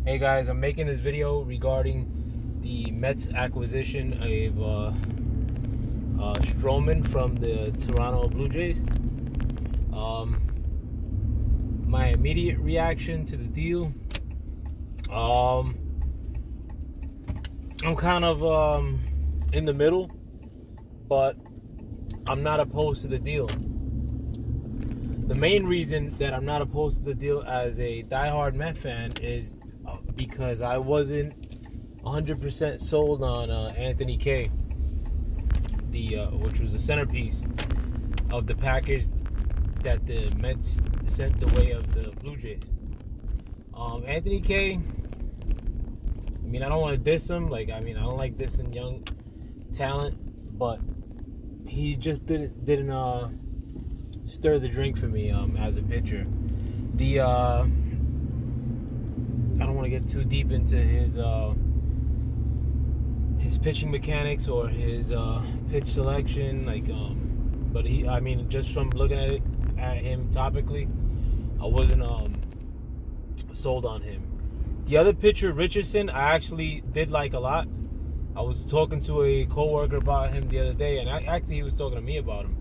Hey guys, I'm making this video regarding the Mets acquisition of Stroman from the Toronto Blue Jays. My immediate reaction to the deal, I'm kind of in the middle, but I'm not opposed to the deal. The main reason that I'm not opposed to the deal as a diehard Met fan is because I wasn't 100% sold on Anthony Kay, which was the centerpiece of the package that the Mets sent the way of the Blue Jays. Anthony Kay, I mean, I don't want to diss him. I don't like dissing young talent, but he just didn't stir the drink for me as a pitcher. I don't want to get too deep into his pitching mechanics or his pitch selection, but just from looking at him topically, I wasn't sold on him. The other pitcher, Richardson, I actually did like a lot. I was talking to a coworker about him the other day, and he was talking to me about him.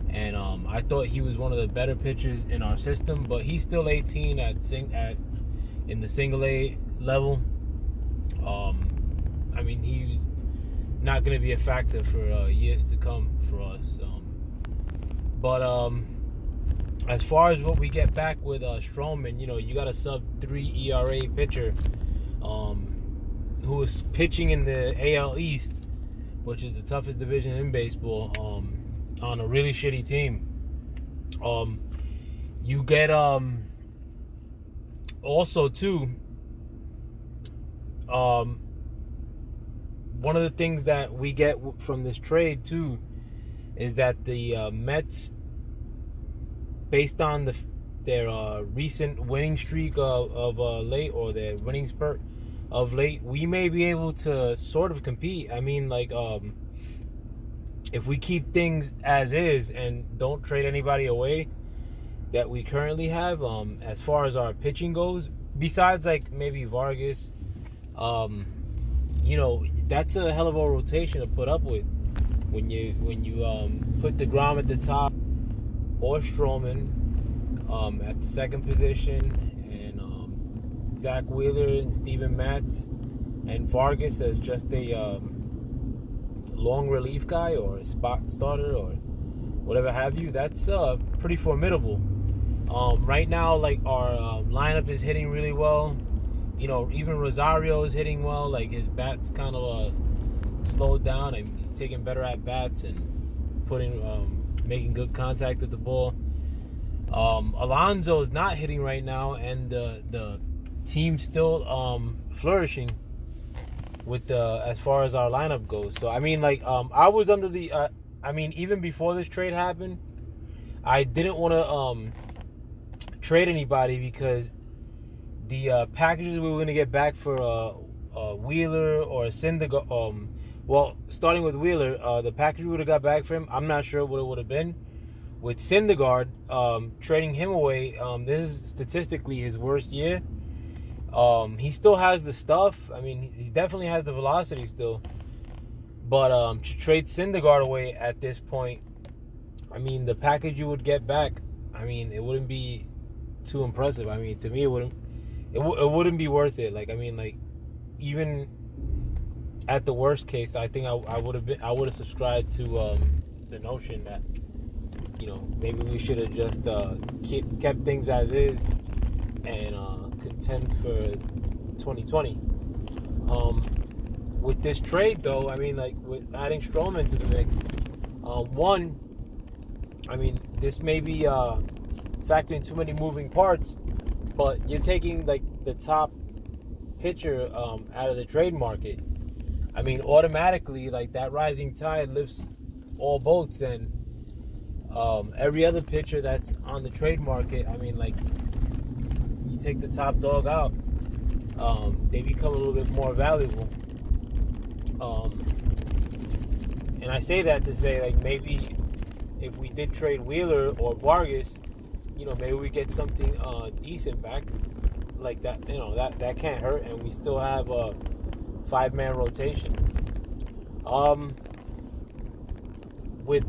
And I thought he was one of the better pitchers in our system, but he's still 18 in the single A level. He's not going to be a factor for years to come for us. But as far as what we get back with Stroman, you got a sub-3 ERA pitcher who is pitching in the AL East, which is the toughest division in baseball, on a really shitty team. You get also too, one of the things that we get from this trade too is that the Mets, based on their recent winning streak of late, or their winning spurt of late, we may be able to sort of compete. If we keep things as is and don't trade anybody away that we currently have, as far as our pitching goes, besides maybe Vargas, that's a hell of a rotation to put up with when you put DeGrom at the top, or Stroman at the second position, and Zach Wheeler and Steven Matz, and Vargas as just a long relief guy or a spot starter or whatever have you. That's pretty formidable. Right now, our lineup is hitting really well. Even Rosario is hitting well. His bat's kind of slowed down, and he's taking better at bats and making good contact with the ball. Alonso is not hitting right now, and the team's still flourishing with as far as our lineup goes. So I was under the even before this trade happened, I didn't want to trade anybody because the packages we were going to get back for Wheeler or Syndergaard, starting with Wheeler, the package we would have got back for him, I'm not sure what it would have been. With Syndergaard, trading him away, this is statistically his worst year. He still has the stuff. He definitely has the velocity still. But to trade Syndergaard away at this point, the package you would get back, it wouldn't be too impressive. To me, it wouldn't be worth it. Even at the worst case, I think I would have subscribed to the notion that maybe we should have just kept things as is and contend for 2020. With this trade, though, with adding Stroman to the mix, this may be factoring too many moving parts, but you're taking the top pitcher out of the trade market. Automatically, that rising tide lifts all boats, and every other pitcher that's on the trade market, you take the top dog out, they become a little bit more valuable. And I say that to say, maybe if we did trade Wheeler or Vargas, maybe we get something decent back. like that, that can't hurt, and we still have a 5-man rotation. With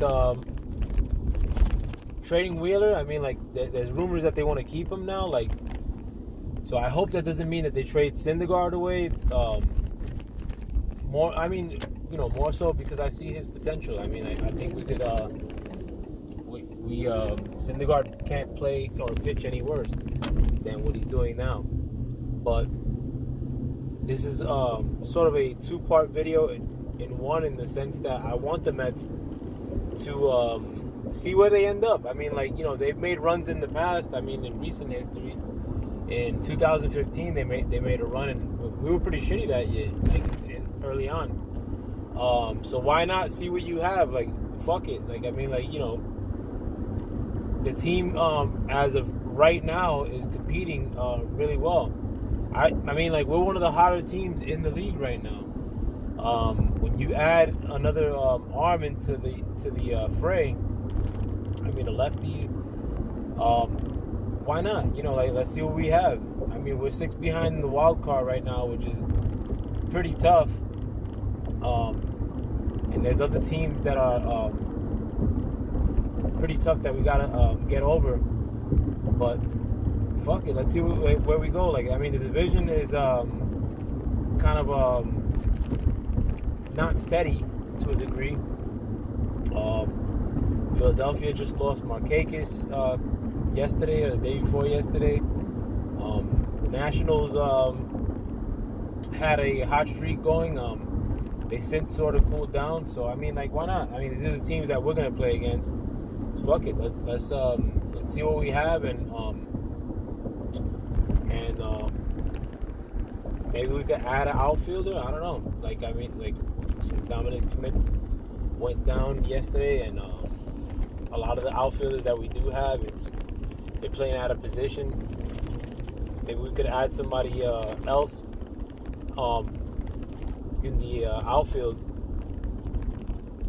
trading Wheeler, I mean, like, there's rumors that they want to keep him now. Like, so I hope that doesn't mean that they trade Syndergaard away. More so because I see his potential. I mean, I think we could. Syndergaard can't play or pitch any worse than what he's doing now. But this is sort of a 2-part video in one, in the sense that I want the Mets to see where they end up. I mean, like, they've made runs in the past. I mean, in recent history, in 2015 they made a run, and we were pretty shitty that year, like early on. So why not see what you have? Like, fuck it. Like, I mean, like, the team as of right now is competing really well. I mean, like, we're one of the hotter teams in the league right now. When you add another arm into the fray, I mean, a lefty, why not? Like, let's see what we have. I mean, we're 6 behind in the wild card right now, which is pretty tough. And there's other teams that are pretty tough that we gotta get over. But fuck it, let's see where we go. Like, I mean, the division is kind of not steady to a degree. Philadelphia just lost Markakis yesterday, or the day before yesterday. The Nationals had a hot streak going. They since sort of cooled down. So I mean, like, why not? I mean, these are the teams that we're gonna play against. So fuck it. Let's see what we have, and maybe we could add an outfielder. I don't know. Like, I mean, like, since Dominic Schmidt went down yesterday, and a lot of the outfielders that we do have, they're playing out of position. Maybe we could add somebody else in the outfield.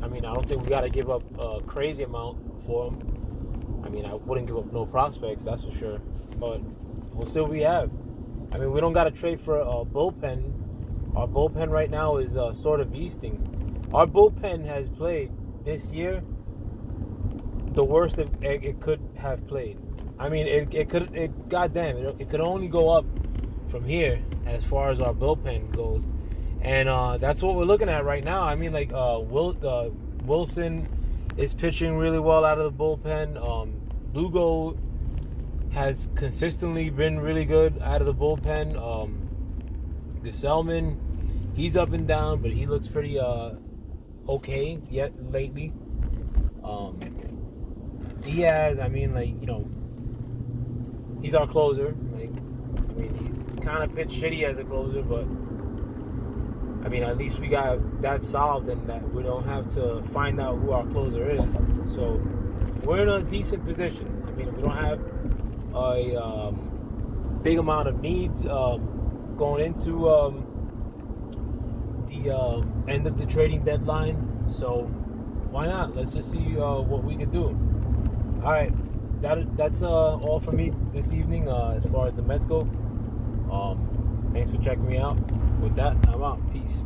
I mean, I don't think we got to give up a crazy amount for them. I mean, I wouldn't give up no prospects, that's for sure. But we'll see what we have. I mean, we don't got to trade for a bullpen. Our bullpen right now is sort of beasting. Our bullpen has played this year the worst it could have played. I mean, it could only go up from here as far as our bullpen goes. And that's what we're looking at right now. I mean, like, Wilson is pitching really well out of the bullpen. Lugo has consistently been really good out of the bullpen. Gesellman, he's up and down, but he looks pretty okay yet lately. Diaz, I mean, like, he's our closer. Like, I mean, he's kind of pitched shitty as a closer, but I mean, at least we got that solved, and that we don't have to find out who our closer is. So we're in a decent position. I mean, we don't have a big amount of needs going into the end of the trading deadline. So why not? Let's just see what we can do. All right, that's all for me this evening as far as the Mets go. Thanks for checking me out. With that, I'm out. Peace.